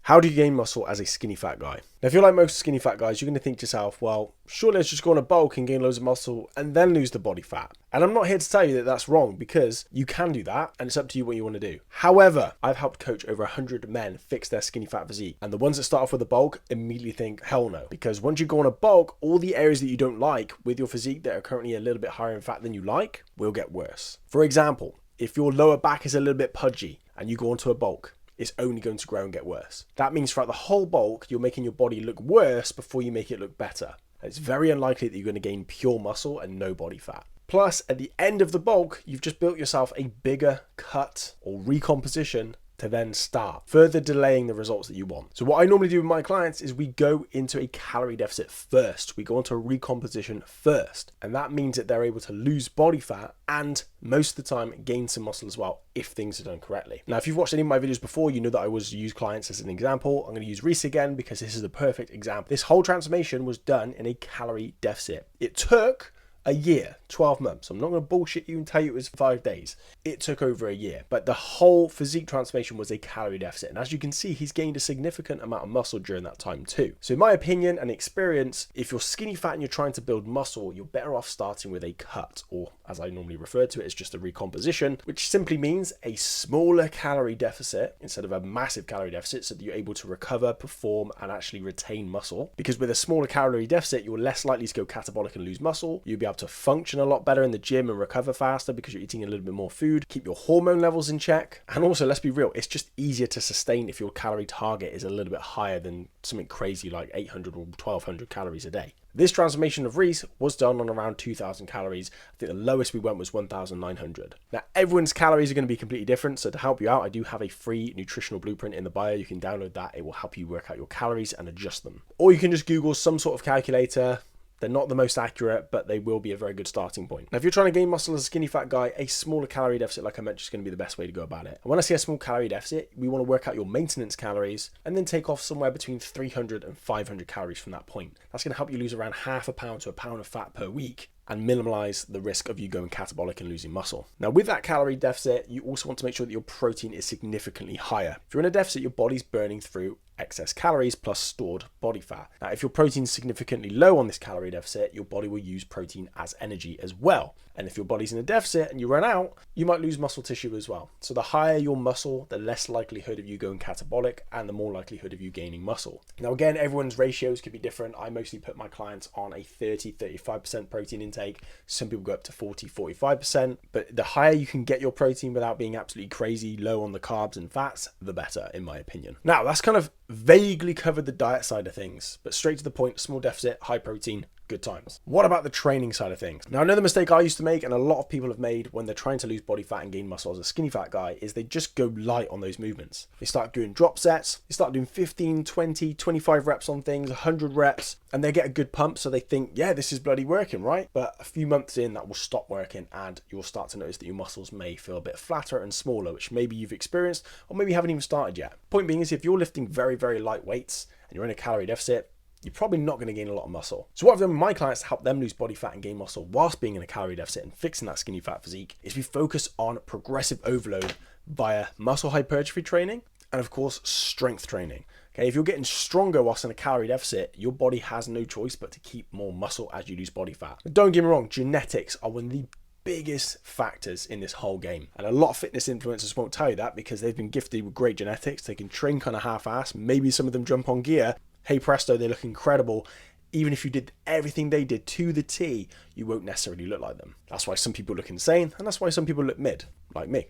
How do you gain muscle as a skinny fat guy? Now, if you're like most skinny fat guys, you're going to think to yourself, well, surely let's just go on a bulk and gain loads of muscle and then lose the body fat. And I'm not here to tell you that that's wrong, because you can do that and it's up to you what you want to do. However, I've helped coach over 100 men fix their skinny fat physique. And the ones that start off with a bulk immediately think, hell no. Because once you go on a bulk, all the areas that you don't like with your physique that are currently a little bit higher in fat than you like will get worse. For example, if your lower back is a little bit pudgy and you go onto a bulk, it's only going to grow and get worse. That means throughout the whole bulk, you're making your body look worse before you make it look better. It's very unlikely that you're going to gain pure muscle and no body fat. Plus, at the end of the bulk, you've just built yourself a bigger cut or recomposition to then start, further delaying the results that you want. So what I normally do with my clients is we go into a calorie deficit first. We go into a recomposition first. And that means that they're able to lose body fat and most of the time gain some muscle as well if things are done correctly. Now, if you've watched any of my videos before, you know that I always use clients as an example. I'm going to use Reese again because this is the perfect example. This whole transformation was done in a calorie deficit. It took a year, 12 months. I'm not going to bullshit you and tell you it was 5 days. It took over a year, but the whole physique transformation was a calorie deficit. And as you can see, he's gained a significant amount of muscle during that time too. So in my opinion and experience, if you're skinny fat and you're trying to build muscle, you're better off starting with a cut, or as I normally refer to it, as just a recomposition, which simply means a smaller calorie deficit instead of a massive calorie deficit, so that you're able to recover, perform, and actually retain muscle. Because with a smaller calorie deficit, you're less likely to go catabolic and lose muscle. You'll be able to function a lot better in the gym and recover faster because you're eating a little bit more food, keep your hormone levels in check. And also, let's be real, it's just easier to sustain if your calorie target is a little bit higher than something crazy like 800 or 1200 calories a day. This transformation of Reese was done on around 2000 calories. I think the lowest we went was 1900. Now, everyone's calories are going to be completely different. So to help you out, I do have a free nutritional blueprint in the bio. You can download that. It will help you work out your calories and adjust them. Or you can just Google some sort of calculator. They're not the most accurate, but they will be a very good starting point. Now, if you're trying to gain muscle as a skinny fat guy, a smaller calorie deficit, like I mentioned, is going to be the best way to go about it. And when I say a small calorie deficit, we want to work out your maintenance calories and then take off somewhere between 300 and 500 calories from that point. That's going to help you lose around half a pound to a pound of fat per week and minimize the risk of you going catabolic and losing muscle. Now, with that calorie deficit, you also want to make sure that your protein is significantly higher. If you're in a deficit, your body's burning through excess calories plus stored body fat. Now, if your protein's significantly low on this calorie deficit, your body will use protein as energy as well. And if your body's in a deficit and you run out, you might lose muscle tissue as well. So the higher your muscle, the less likelihood of you going catabolic and the more likelihood of you gaining muscle. Now, again, everyone's ratios could be different. I mostly put my clients on a 30-35% protein intake. Some people go up to 40-45%, but the higher you can get your protein without being absolutely crazy low on the carbs and fats, the better, in my opinion. Now, that's kind of vaguely covered the diet side of things, but straight to the point: small deficit, high protein, good times. What about the training side of things? Now, another mistake I used to make, and a lot of people have made when they're trying to lose body fat and gain muscle as a skinny fat guy, is they just go light on those movements. They start doing drop sets, they start doing 15, 20, 25 reps on things, 100 reps, and they get a good pump, so they think, yeah, this is bloody working, right? But a few months in, that will stop working, and you'll start to notice that your muscles may feel a bit flatter and smaller, which maybe you've experienced, or maybe you haven't even started yet. Point being is, if you're lifting very, very light weights, and you're in a calorie deficit, you're probably not going to gain a lot of muscle. So what I've done with my clients to help them lose body fat and gain muscle whilst being in a calorie deficit and fixing that skinny fat physique is we focus on progressive overload via muscle hypertrophy training and, of course, strength training. Okay, if you're getting stronger whilst in a calorie deficit, your body has no choice but to keep more muscle as you lose body fat. But don't get me wrong, genetics are one of the biggest factors in this whole game. And a lot of fitness influencers won't tell you that because they've been gifted with great genetics. They can train kind of half-ass. Maybe some of them jump on gear. Hey presto, they look incredible. Even if you did everything they did to the T, you won't necessarily look like them. That's why some people look insane, and that's why some people look mid, like me.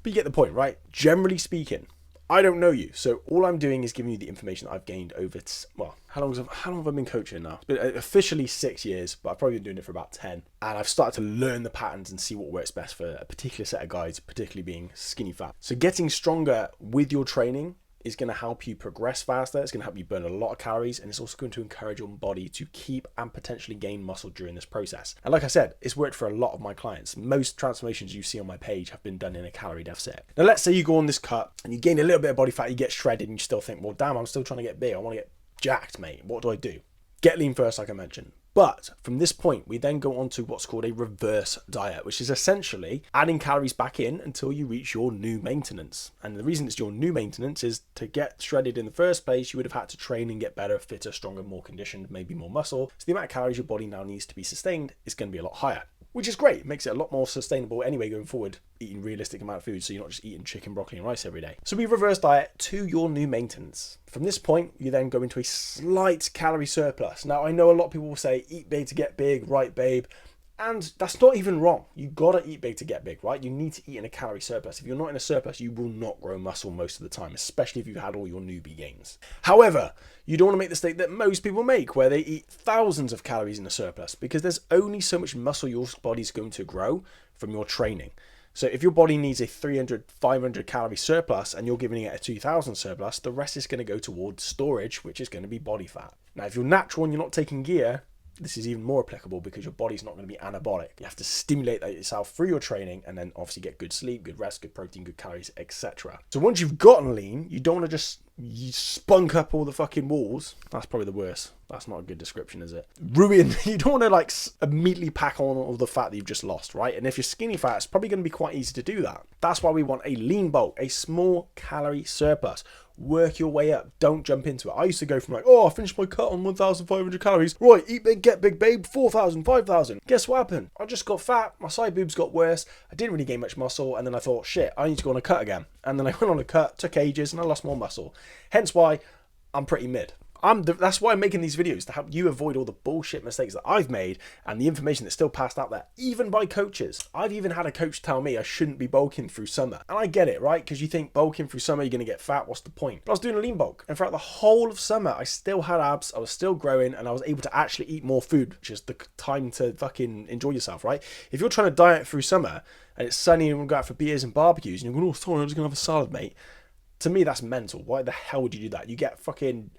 But you get the point, right? Generally speaking, I don't know you, so all I'm doing is giving you the information that I've gained over, well, how long have I been coaching now? It's been officially 6 years, but I've probably been doing it for about 10. And I've started to learn the patterns and see what works best for a particular set of guys, particularly being skinny fat. So getting stronger with your training is going to help you progress faster. It's going to help you burn a lot of calories, and it's also going to encourage your body to keep and potentially gain muscle during this process. And like I said, it's worked for a lot of my clients. Most transformations you see on my page have been done in a calorie deficit. Now, let's say you go on this cut and you gain a little bit of body fat, you get shredded, and you still think, well, damn, I'm still trying to get big. I want to get jacked, mate. What do I do? Get lean first, like I mentioned. But from this point, we then go on to what's called a reverse diet, which is essentially adding calories back in until you reach your new maintenance. And the reason it's your new maintenance is to get shredded in the first place, you would have had to train and get better, fitter, stronger, more conditioned, maybe more muscle. So the amount of calories your body now needs to be sustained is going to be a lot higher, which is great. It makes it a lot more sustainable anyway going forward, eating realistic amount of food, so you're not just eating chicken, broccoli and rice every day. So we reverse diet to your new maintenance. From this point, you then go into a slight calorie surplus. Now, I know a lot of people will say, eat big to get big, right, babe? And that's not even wrong. You gotta eat big to get big, right? You need to eat in a calorie surplus. If you're not in a surplus, you will not grow muscle most of the time, especially if you've had all your newbie gains. However, you don't want to make the mistake that most people make, where they eat thousands of calories in a surplus, because there's only so much muscle your body's going to grow from your training. So if your body needs a 300, 500 calorie surplus and you're giving it a 2000 surplus, the rest is going to go towards storage, which is going to be body fat. Now, if you're natural and you're not taking gear, this is even more applicable because your body's not going to be anabolic. You have to stimulate that yourself through your training and then obviously get good sleep, good rest, good protein, good calories, etc. So once you've gotten lean, you don't want to just spunk up all the fucking walls. That's probably the worst. That's not a good description, is it? You don't want to immediately pack on all the fat that you've just lost, right? And if you're skinny fat, it's probably going to be quite easy to do that. That's why we want a lean bulk, a small calorie surplus. Work your way up. Don't jump into it. I used to go from I finished my cut on 1,500 calories. Right, eat big, get big, babe. 4,000, 5,000. Guess what happened? I just got fat. My side boobs got worse. I didn't really gain much muscle. And then I thought, shit, I need to go on a cut again. And then I went on a cut, took ages, and I lost more muscle. Hence why I'm pretty mid. That's why I'm making these videos, to help you avoid all the bullshit mistakes that I've made and the information that's still passed out there, even by coaches. I've even had a coach tell me I shouldn't be bulking through summer. And I get it, right? Because you think bulking through summer, you're going to get fat. What's the point? But I was doing a lean bulk. And throughout the whole of summer, I still had abs. I was still growing and I was able to actually eat more food, which is the time to fucking enjoy yourself, right? If you're trying to diet through summer and it's sunny and we'll go out for beers and barbecues and you're going, oh, sorry, I'm just going to have a salad, mate. To me, that's mental. Why the hell would you do that? You get fucking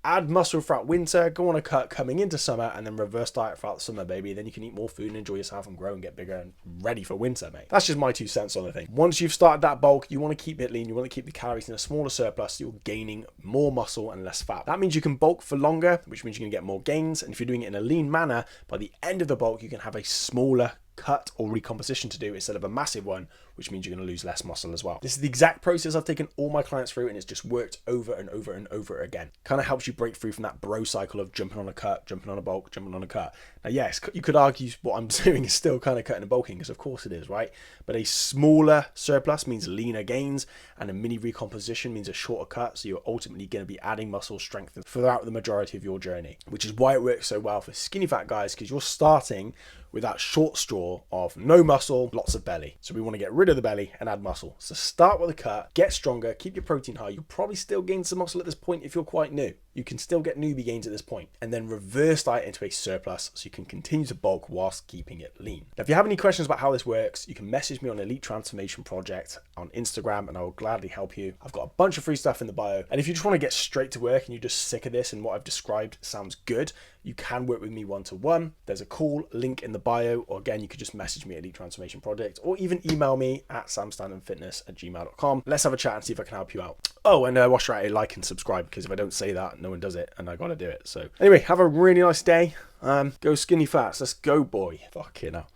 add muscle throughout winter, go on a cut coming into summer, and then reverse diet throughout the summer, baby. Then you can eat more food and enjoy yourself and grow and get bigger and ready for winter, mate. That's just my 2 cents on the thing. Once you've started that bulk, you want to keep it lean. You want to keep the calories in a smaller surplus. So you're gaining more muscle and less fat. That means you can bulk for longer, which means you're going to get more gains. And if you're doing it in a lean manner, by the end of the bulk, you can have a smaller cut or recomposition to do instead of a massive one, which means you're going to lose less muscle as well. This is the exact process I've taken all my clients through, and it's just worked over and over and over again. Kind of helps you break free from that bro cycle of jumping on a cut, jumping on a bulk, jumping on a cut. Now, yes, you could argue what I'm doing is still kind of cutting and bulking, because of course it is, right? But a smaller surplus means leaner gains, and a mini recomposition means a shorter cut, so you're ultimately going to be adding muscle strength throughout the majority of your journey, which is why it works so well for skinny fat guys, because you're starting with that short straw of no muscle, lots of belly. So we want to get rid of the belly and add muscle. So start with a cut, get stronger, keep your protein high. You'll probably still gain some muscle at this point if you're quite new. You can still get newbie gains at this point, and then reverse diet into a surplus so you can continue to bulk whilst keeping it lean. Now, if you have any questions about how this works, you can message me on Elite Transformation Project on Instagram and I will gladly help you. I've got a bunch of free stuff in the bio. And if you just want to get straight to work and you're just sick of this and what I've described sounds good, you can work with me one-to-one. There's a call link in the bio, or again, you could just message me at Elite Transformation Project, or even email me at samstandonfitness@gmail.com. Let's have a chat and see if I can help you out. Oh, and watch out, like and subscribe, because if I don't say that, no one does it, and I gotta do it. So anyway, have a really nice day. Go skinny fats. Let's go, boy. Fucking hell.